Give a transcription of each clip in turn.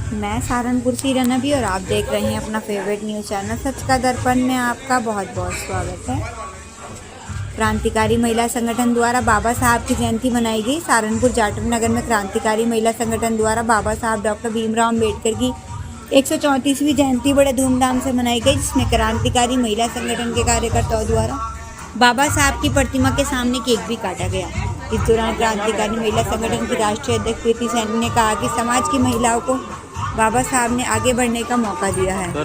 मैं सहारनपुर से रनबी और आप देख रहे हैं अपना फेवरेट न्यूज़ चैनल सच का दर्पण में आपका बहुत बहुत स्वागत है। क्रांतिकारी महिला संगठन द्वारा बाबा साहब की जयंती मनाई गई। सहारनपुर जाटव नगर में क्रांतिकारी महिला संगठन द्वारा बाबा साहब डॉक्टर भीमराव अम्बेडकर की 134वीं जयंती बड़े धूमधाम से मनाई गई, जिसमें क्रांतिकारी महिला संगठन के कार्यकर्ताओं द्वारा बाबा साहब की प्रतिमा के सामने केक भी काटा गया। इस दौरान क्रांतिकारी महिला संगठन की राष्ट्रीय अध्यक्ष प्रीति सैनी ने कहा कि समाज की महिलाओं को बाबा साहब ने आगे बढ़ने का मौका दिया है,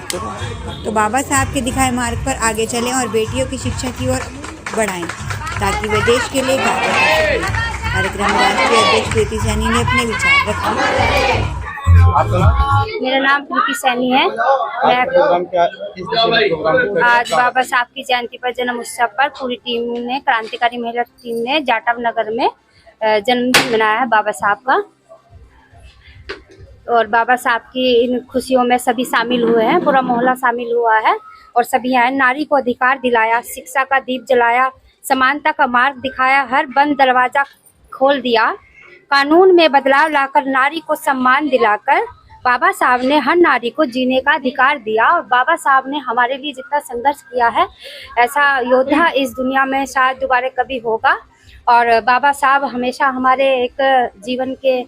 तो बाबा साहब के दिखाए मार्ग पर आगे चलें और बेटियों की शिक्षा की ओर बढ़ाएं ताकि वे देश के लिए कार्य कर सकें। कार्यक्रम में राष्ट्रीय अध्यक्ष प्रीति सैनी ने अपने विचार रखे। मेरा नाम प्रीति सैनी है। मैं आज बाबा साहब की जयंती पर जन्म उत्सव पर पूरी टीम ने, क्रांतिकारी महिला टीम ने जाटव नगर में जन्मदिन मनाया है बाबा साहब का। और बाबा साहब की इन खुशियों में सभी शामिल हुए हैं, पूरा मोहल्ला शामिल हुआ है और सभी आए। नारी को अधिकार दिलाया, शिक्षा का दीप जलाया, समानता का मार्ग दिखाया, हर बंद दरवाजा खोल दिया, कानून में बदलाव लाकर नारी को सम्मान दिलाकर बाबा साहब ने हर नारी को जीने का अधिकार दिया। और बाबा साहब ने हमारे लिए जितना संघर्ष किया है, ऐसा योद्धा इस दुनिया में शायद दोबारा कभी होगा। और बाबा साहब हमेशा हमारे एक जीवन के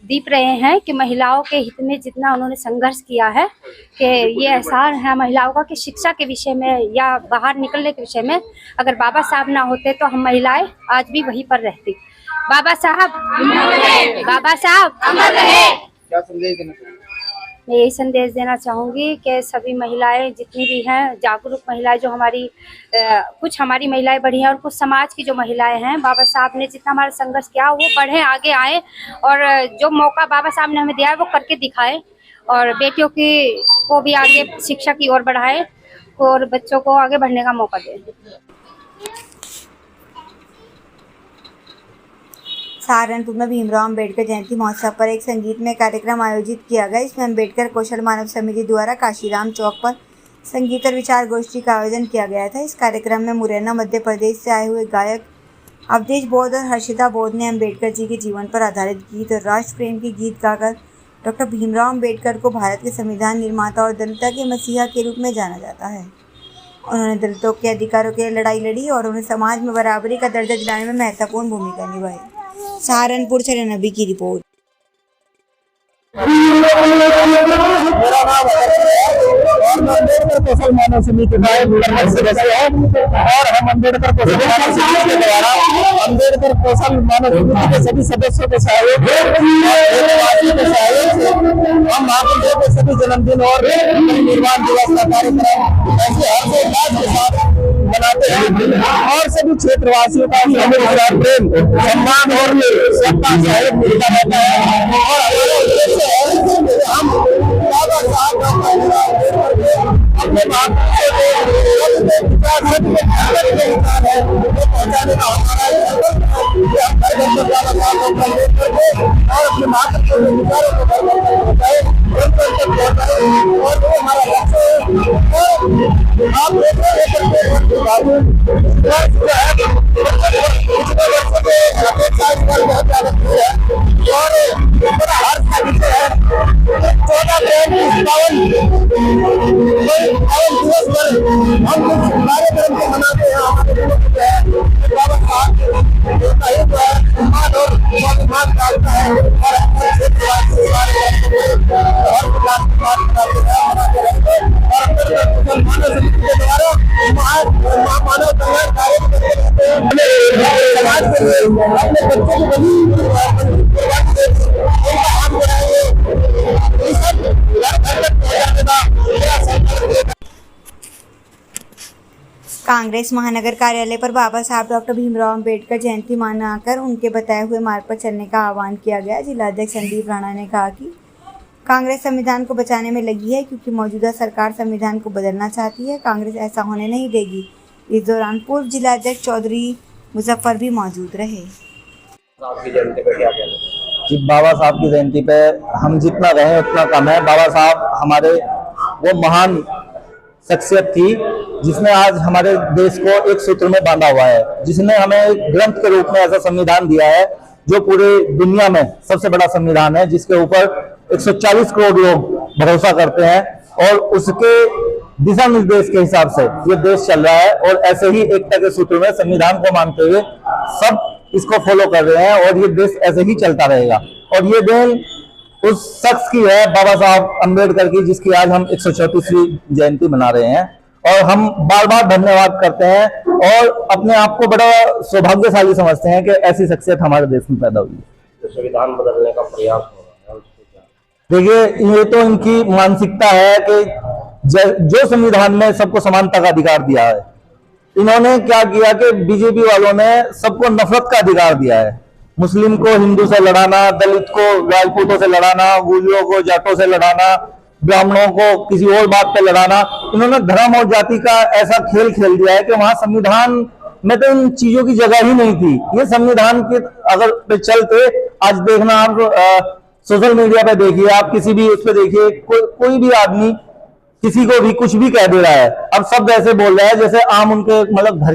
दीप रहे हैं कि महिलाओं के हित में जितना उन्होंने संघर्ष किया है, कि ये एहसास है महिलाओं का कि शिक्षा के विषय में या बाहर निकलने के विषय में अगर बाबा साहब ना होते तो हम महिलाएं आज भी वहीं पर रहती। बाबा साहब बाबा साहब अमर रहे। क्या संदेश देना चाहिए? मैं यही संदेश देना चाहूँगी कि सभी महिलाएं जितनी भी हैं, जागरूक महिलाएं जो हमारी कुछ हमारी महिलाएं बढ़ी हैं और कुछ समाज की जो महिलाएं हैं, बाबा साहब ने जितना हमारा संघर्ष किया वो बढ़े, आगे आए और जो मौका बाबा साहब ने हमें दिया है वो करके दिखाए और बेटियों की को भी आगे शिक्षा की ओर बढ़ाए और बच्चों को आगे बढ़ने का मौका दें। सहारनपुर में भीमराव अम्बेडकर जयंती महोत्सव पर एक संगीतमय कार्यक्रम आयोजित किया गया। इसमें अम्बेडकर कौशल मानव समिति द्वारा काशीराम चौक पर संगीत और विचार गोष्ठी का आयोजन किया गया था। इस कार्यक्रम में मुरैना मध्य प्रदेश से आए हुए गायक अवधेश बोध और हर्षिता बोध ने अम्बेडकर जी के जीवन पर आधारित गीत और राष्ट्र प्रेम के गीत गाकर डॉक्टर भीमराव अम्बेडकर को भारत के संविधान निर्माता और दलितता के मसीहा के रूप में जाना जाता है। उन्होंने दलितों के अधिकारों के लिए लड़ाई लड़ी और उन्हें समाज में बराबरी का दर्जा दिलाने में महत्वपूर्ण भूमिका निभाई। सहारनपुर से रनबी की रिपोर्ट। मेरा नाम अम्बेडकर कौशल मानव समिति का सदस्य है और हम अम्बेडकर कौशल मानव समिति के द्वारा अम्बेडकर कौशल मानव समिति के सभी सदस्यों के सहयोग से हम महात्मा के सभी जन्मदिन और निर्माण दिवस का कार्यक्रम ऐसे हर्षोल्लास के साथ मनाते हैं और सभी क्षेत्रवासियों का प्रेम, सम्मान और सबका सहयोग मिलता रहता है। और हमारा उद्देश्य है हम बाबा साहब अपने पहुँचाने का और अपने माता के विचारों को और वो हमारा लक्ष्य है। आप दिवस पर हम कार्यक्रम को मनाते हैं। बाबा साहब और स्वाभिमान डालता है मानव कल्याण कार्य समाज के लिए अपने बच्चों को कांग्रेस महानगर कार्यालय पर बाबा साहब डॉक्टर भीमराव अम्बेडकर जयंती मनाकर उनके बताए हुए मार्ग पर चलने का आह्वान किया गया। जिलाध्यक्ष संदीप राणा ने कहा कि कांग्रेस संविधान को बचाने में लगी है, क्योंकि मौजूदा सरकार संविधान को बदलना चाहती है। कांग्रेस ऐसा होने नहीं देगी। इस दौरान पूर्व जिलाध्यक्ष चौधरी मुजफ्फर भी मौजूद रहे। बाबा साहब की जयंती पे हम जितना रहे उतना कम है। बाबा साहब हमारे वो महान शख्सियत थी जिसने आज हमारे देश को एक सूत्र में बांधा हुआ है, जिसने हमें एक ग्रंथ के रूप में ऐसा संविधान दिया है जो पूरी दुनिया में सबसे बड़ा संविधान है, जिसके ऊपर 140 करोड़ लोग भरोसा करते हैं और उसके दिशा निर्देश के हिसाब से ये देश चल रहा है। और ऐसे ही एकता के सूत्र में संविधान को मानते हुए सब इसको फॉलो कर रहे हैं और ये देश ऐसे ही चलता रहेगा। और ये देन उस शख्स की है, बाबा साहब अम्बेडकर की, जिसकी आज हम 134वीं जयंती मना रहे हैं। और हम बार बार धन्यवाद करते हैं और अपने आप को बड़ा सौभाग्यशाली समझते हैं कि ऐसी शख्सियत हमारे देश में पैदा हुई है। संविधान बदलने का प्रयास हो रहा है, देखिए, ये तो इनकी मानसिकता है कि जो संविधान में सबको समानता का अधिकार दिया है, इन्होंने क्या किया कि बीजेपी वालों ने सबको नफरत का अधिकार दिया है। मुस्लिम को हिंदू से लड़ाना, दलित को राजपूतों से लड़ाना, गुर्जरों को जाटों से लड़ाना, ब्राह्मणों को किसी और बात पे लड़ाना। इन्होंने धर्म और जाति का ऐसा खेल खेल दिया है कि वहां संविधान में तो इन चीजों की जगह ही नहीं थी। ये संविधान के अगर पे चलते, आज देखना आप सोशल मीडिया पे देखिए, आप किसी भी उस पे देखिए, कोई भी आदमी किसी को भी कुछ भी कह दे रहा है। अब शब्द ऐसे बोल रहा है जैसे आम उनके मतलब घर